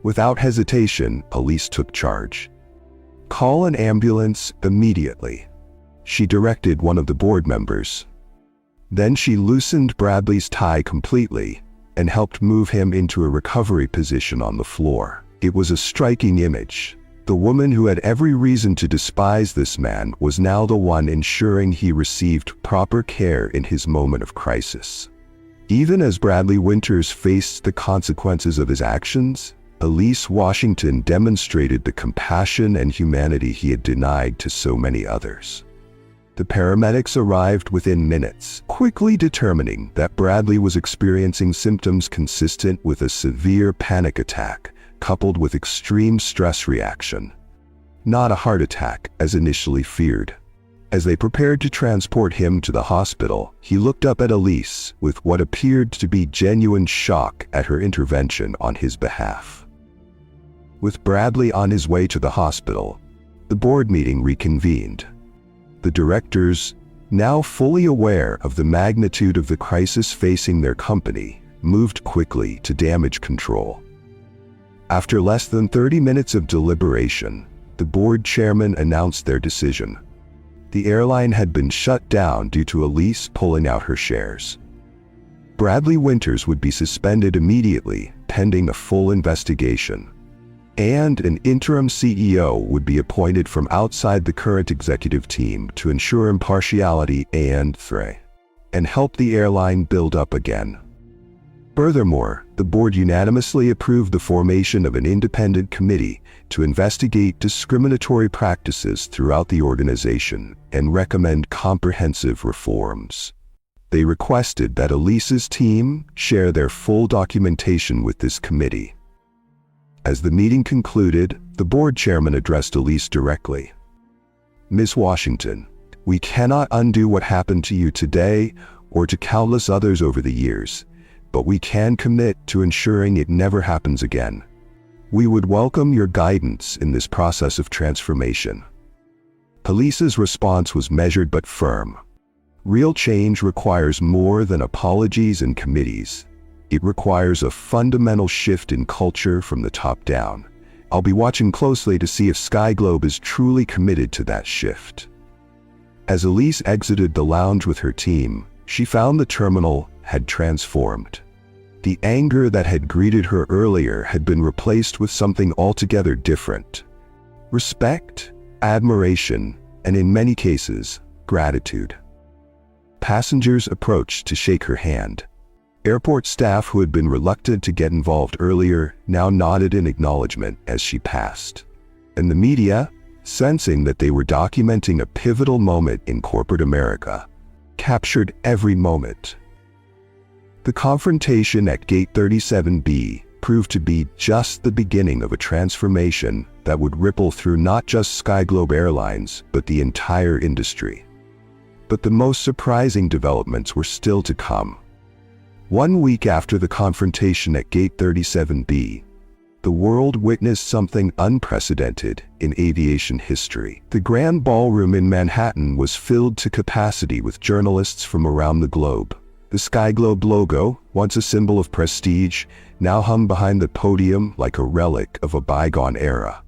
Without hesitation, Elise took charge. "Call an ambulance immediately," she directed one of the board members. Then she loosened Bradley's tie completely and helped move him into a recovery position on the floor. It was a striking image. The woman who had every reason to despise this man was now the one ensuring he received proper care in his moment of crisis. Even as Bradley Winters faced the consequences of his actions, Elise Washington demonstrated the compassion and humanity he had denied to so many others. The paramedics arrived within minutes, quickly determining that Bradley was experiencing symptoms consistent with a severe panic attack, coupled with extreme stress reaction. Not a heart attack, as initially feared. As they prepared to transport him to the hospital, he looked up at Elise with what appeared to be genuine shock at her intervention on his behalf. With Bradley on his way to the hospital, the board meeting reconvened. The directors, now fully aware of the magnitude of the crisis facing their company, moved quickly to damage control. After less than 30 minutes of deliberation, the board chairman announced their decision. The airline had been shut down due to Elise pulling out her shares. Bradley Winters would be suspended immediately, pending a full investigation. And an interim CEO would be appointed from outside the current executive team to ensure impartiality and help the airline build up again. Furthermore, the board unanimously approved the formation of an independent committee to investigate discriminatory practices throughout the organization and recommend comprehensive reforms. They requested that Elise's team share their full documentation with this committee. As the meeting concluded, the board chairman addressed Elise directly. "Ms. Washington, we cannot undo what happened to you today or to countless others over the years, but we can commit to ensuring it never happens again. We would welcome your guidance in this process of transformation." Elise's response was measured but firm. Real change requires more than apologies and committees. It requires a fundamental shift in culture from the top down. I'll be watching closely to see if Skyglobe is truly committed to that shift. As Elise exited the lounge with her team, she found the terminal had transformed. The anger that had greeted her earlier had been replaced with something altogether different. Respect admiration, and in many cases, gratitude. Passengers approached to shake her hand. Airport staff who had been reluctant to get involved earlier now nodded in acknowledgement as she passed. And the media, sensing that they were documenting a pivotal moment in corporate America, captured every moment. The confrontation at Gate 37B proved to be just the beginning of a transformation that would ripple through not just SkyGlobe Airlines, but the entire industry. But the most surprising developments were still to come. 1 week after the confrontation at Gate 37B, the world witnessed something unprecedented in aviation history. The Grand Ballroom in Manhattan was filled to capacity with journalists from around the globe. The SkyGlobe logo, once a symbol of prestige, now hung behind the podium like a relic of a bygone era.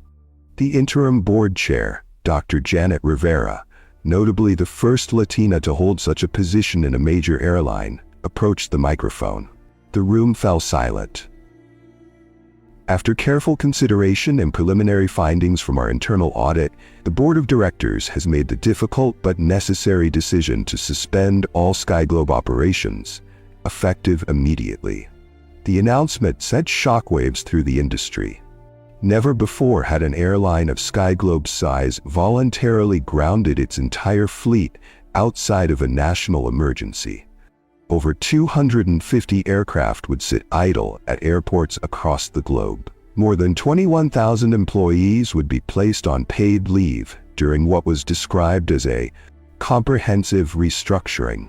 The interim board chair, Dr. Janet Rivera, notably the first Latina to hold such a position in a major airline, approached the microphone. The room fell silent. After careful consideration and preliminary findings from our internal audit, the board of directors has made the difficult but necessary decision to suspend all SkyGlobe operations, effective immediately. The announcement sent shockwaves through the industry. Never before had an airline of SkyGlobe's size voluntarily grounded its entire fleet outside of a national emergency. Over 250 aircraft would sit idle at airports across the globe. More than 21,000 employees would be placed on paid leave during what was described as a comprehensive restructuring.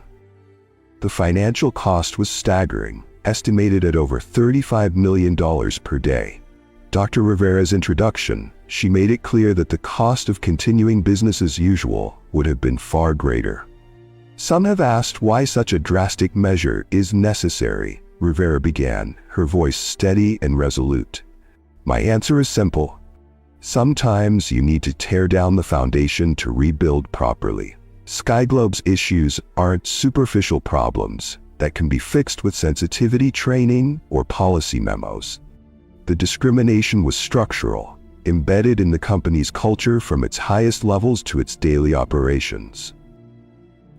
The financial cost was staggering, estimated at over $35 million per day. Dr. Rivera's introduction, she made it clear that the cost of continuing business as usual would have been far greater. Some have asked why such a drastic measure is necessary, Rivera began, her voice steady and resolute. My answer is simple. Sometimes you need to tear down the foundation to rebuild properly. SkyGlobe's issues aren't superficial problems that can be fixed with sensitivity training or policy memos. The discrimination was structural, embedded in the company's culture from its highest levels to its daily operations.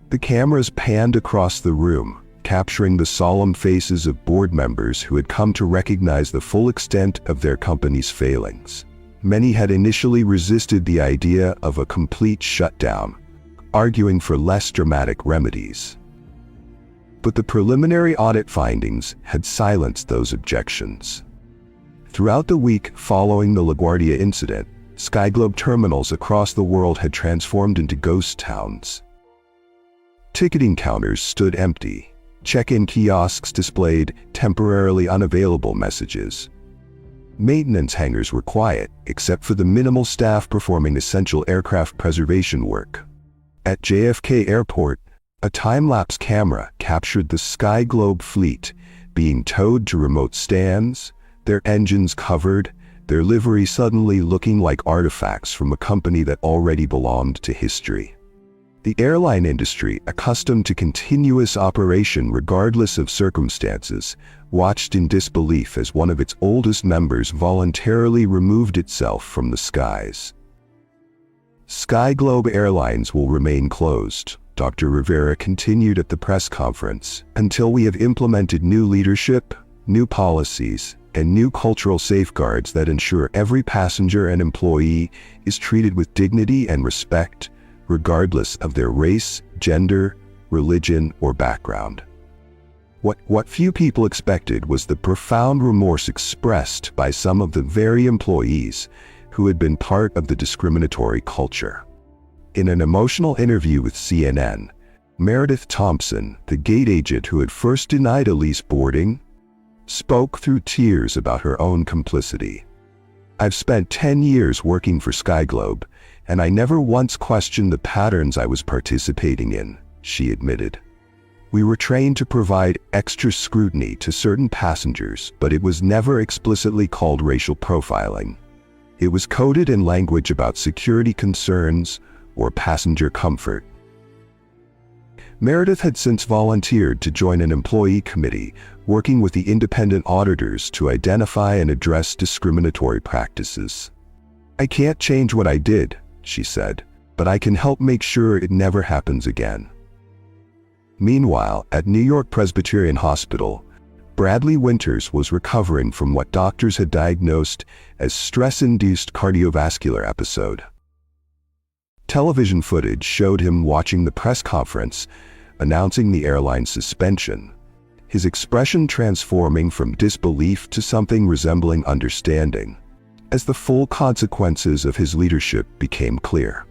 The cameras panned across the room, capturing the solemn faces of board members who had come to recognize the full extent of their company's failings. Many had initially resisted the idea of a complete shutdown, arguing for less dramatic remedies. But the preliminary audit findings had silenced those objections. Throughout the week following the LaGuardia incident, SkyGlobe terminals across the world had transformed into ghost towns. Ticketing counters stood empty. Check-in kiosks displayed temporarily unavailable messages. Maintenance hangars were quiet, except for the minimal staff performing essential aircraft preservation work. At JFK Airport, a time-lapse camera captured the SkyGlobe fleet being towed to remote stands, their engines covered, their livery suddenly looking like artifacts from a company that already belonged to history. The airline industry, accustomed to continuous operation regardless of circumstances, watched in disbelief as one of its oldest members voluntarily removed itself from the skies. SkyGlobe Airlines will remain closed, Dr. Rivera continued at the press conference, until we have implemented new leadership, new policies, and new cultural safeguards that ensure every passenger and employee is treated with dignity and respect, regardless of their race, gender, religion, or background. What few people expected was the profound remorse expressed by some of the very employees who had been part of the discriminatory culture. In an emotional interview with CNN, Meredith Thompson, the gate agent who had first denied Elise boarding, spoke through tears about her own complicity. I've spent 10 years working for SkyGlobe, and I never once questioned the patterns I was participating in, she admitted. We were trained to provide extra scrutiny to certain passengers, but it was never explicitly called racial profiling. It was coded in language about security concerns or passenger comfort. Meredith had since volunteered to join an employee committee working with the independent auditors to identify and address discriminatory practices. I can't change what I did, she said, "but I can help make sure it never happens again." Meanwhile, at New York Presbyterian Hospital, Bradley Winters was recovering from what doctors had diagnosed as stress-induced cardiovascular episode. Television footage showed him watching the press conference announcing the airline's suspension, his expression transforming from disbelief to something resembling understanding, as the full consequences of his leadership became clear.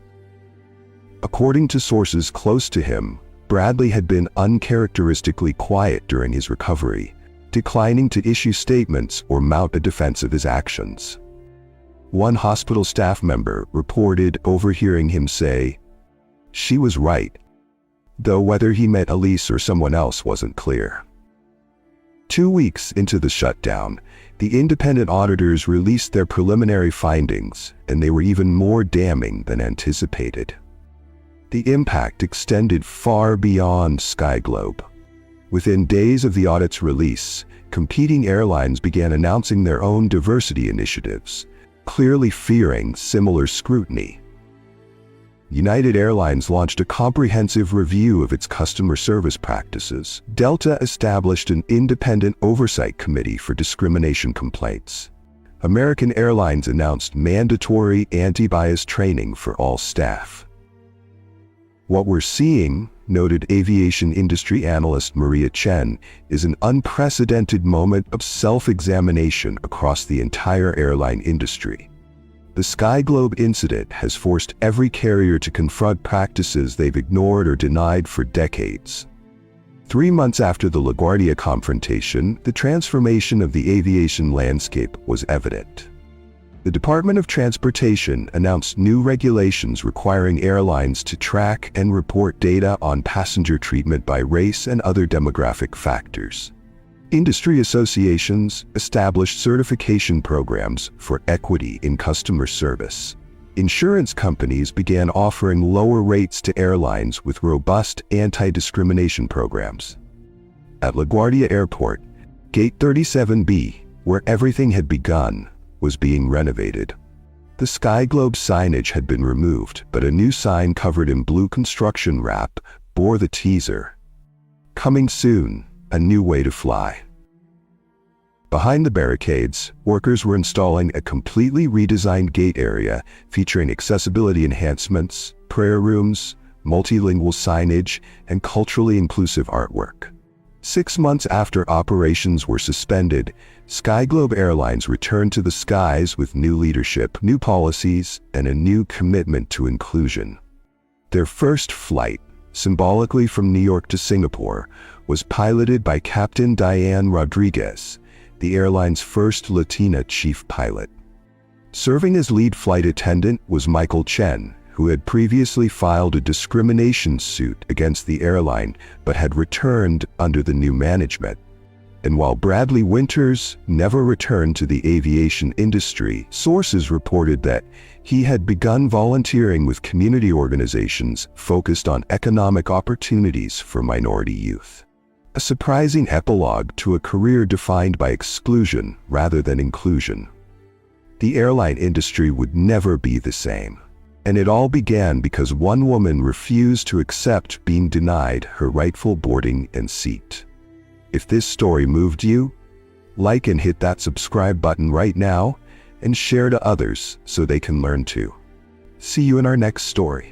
According to sources close to him, Bradley had been uncharacteristically quiet during his recovery, declining to issue statements or mount a defense of his actions. One hospital staff member reported overhearing him say, "She was right," though whether he meant Elise or someone else wasn't clear. 2 weeks into the shutdown, the independent auditors released their preliminary findings, and they were even more damning than anticipated. The impact extended far beyond SkyGlobe. Within days of the audit's release, competing airlines began announcing their own diversity initiatives, clearly fearing similar scrutiny. United Airlines launched a comprehensive review of its customer service practices. Delta established an independent oversight committee for discrimination complaints. American Airlines announced mandatory anti-bias training for all staff. What we're seeing, noted aviation industry analyst Maria Chen, is an unprecedented moment of self-examination across the entire airline industry. The SkyGlobe incident has forced every carrier to confront practices they've ignored or denied for decades. 3 months after the LaGuardia confrontation, the transformation of the aviation landscape was evident. The Department of Transportation announced new regulations requiring airlines to track and report data on passenger treatment by race and other demographic factors. Industry associations established certification programs for equity in customer service. Insurance companies began offering lower rates to airlines with robust anti-discrimination programs. At LaGuardia Airport, Gate 37B, where everything had begun, was being renovated. The SkyGlobe signage had been removed, but a new sign covered in blue construction wrap bore the teaser, "Coming soon, a new way to fly." Behind the barricades, workers were installing a completely redesigned gate area featuring accessibility enhancements, prayer rooms, multilingual signage, and culturally inclusive artwork. 6 months after operations were suspended, SkyGlobe Airlines returned to the skies with new leadership, new policies, and a new commitment to inclusion. Their first flight, symbolically from New York to Singapore, was piloted by Captain Diane Rodriguez, the airline's first Latina chief pilot. Serving as lead flight attendant was Michael Chen, who had previously filed a discrimination suit against the airline but had returned under the new management. And while Bradley Winters never returned to the aviation industry, sources reported that he had begun volunteering with community organizations focused on economic opportunities for minority youth. A surprising epilogue to a career defined by exclusion rather than inclusion. The airline industry would never be the same. And it all began because one woman refused to accept being denied her rightful boarding and seat. If this story moved you, like and hit that subscribe button right now and share to others so they can learn too. See you in our next story.